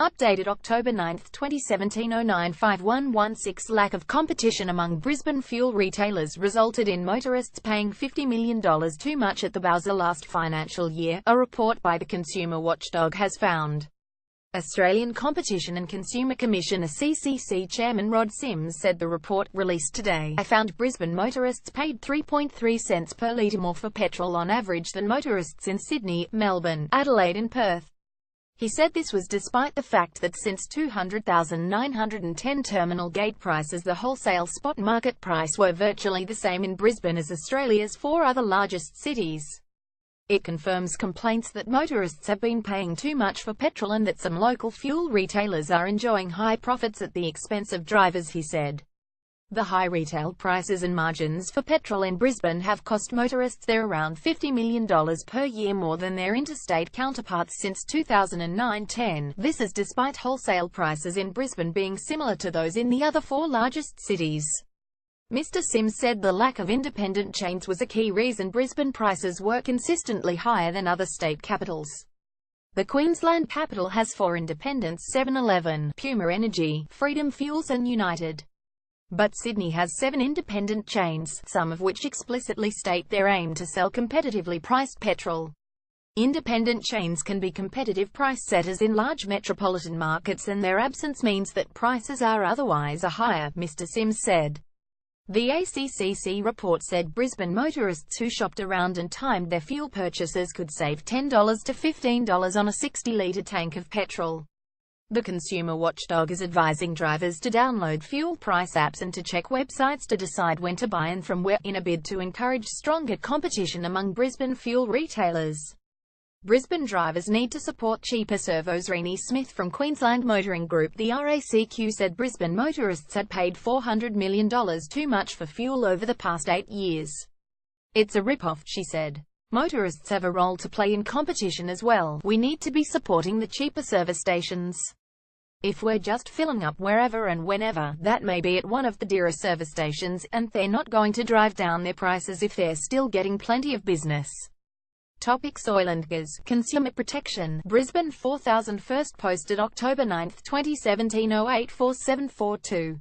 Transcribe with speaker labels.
Speaker 1: Updated October 9, 2017 095116. Lack of competition among Brisbane fuel retailers resulted in motorists paying $50 million too much at the bowser last financial year, a report by the consumer watchdog has found. Australian Competition and Consumer Commissioner CCC Chairman Rod Sims said the report, released today, found Brisbane motorists paid 3.3 cents per litre more for petrol on average than motorists in Sydney, Melbourne, Adelaide and Perth. He said this was despite the fact that since 200,910 terminal gate prices, the wholesale spot market price were virtually the same in Brisbane as Australia's 4 other largest cities. It confirms complaints that motorists have been paying too much for petrol and that some local fuel retailers are enjoying high profits at the expense of drivers, he said. The high retail prices and margins for petrol in Brisbane have cost motorists there around $50 million per year, more than their interstate counterparts since 2009-10. This is despite wholesale prices in Brisbane being similar to those in the other 4 largest cities. Mr. Sims said the lack of independent chains was a key reason Brisbane prices were consistently higher than other state capitals. The Queensland capital has 4 independents: 7-Eleven, Puma Energy, Freedom Fuels and United. But Sydney has 7 independent chains, some of which explicitly state their aim to sell competitively priced petrol. Independent chains can be competitive price setters in large metropolitan markets, and their absence means that prices are otherwise higher, Mr. Sims said. The ACCC report said Brisbane motorists who shopped around and timed their fuel purchases could save $10 to $15 on a 60-litre tank of petrol. The consumer watchdog is advising drivers to download fuel price apps and to check websites to decide when to buy and from where, in a bid to encourage stronger competition among Brisbane fuel retailers. Brisbane drivers need to support cheaper servos. Rennie Smith from Queensland Motoring Group, the RACQ, said Brisbane motorists had paid $400 million too much for fuel over the past 8 years. It's a rip-off, she said. Motorists have a role to play in competition as well. We need to be supporting the cheaper service stations. If we're just filling up wherever and whenever, that may be at one of the dearer service stations, and they're not going to drive down their prices if they're still getting plenty of business. Topics: Oil and gas, consumer protection. Brisbane 4000 first posted October 9, 2017 084742.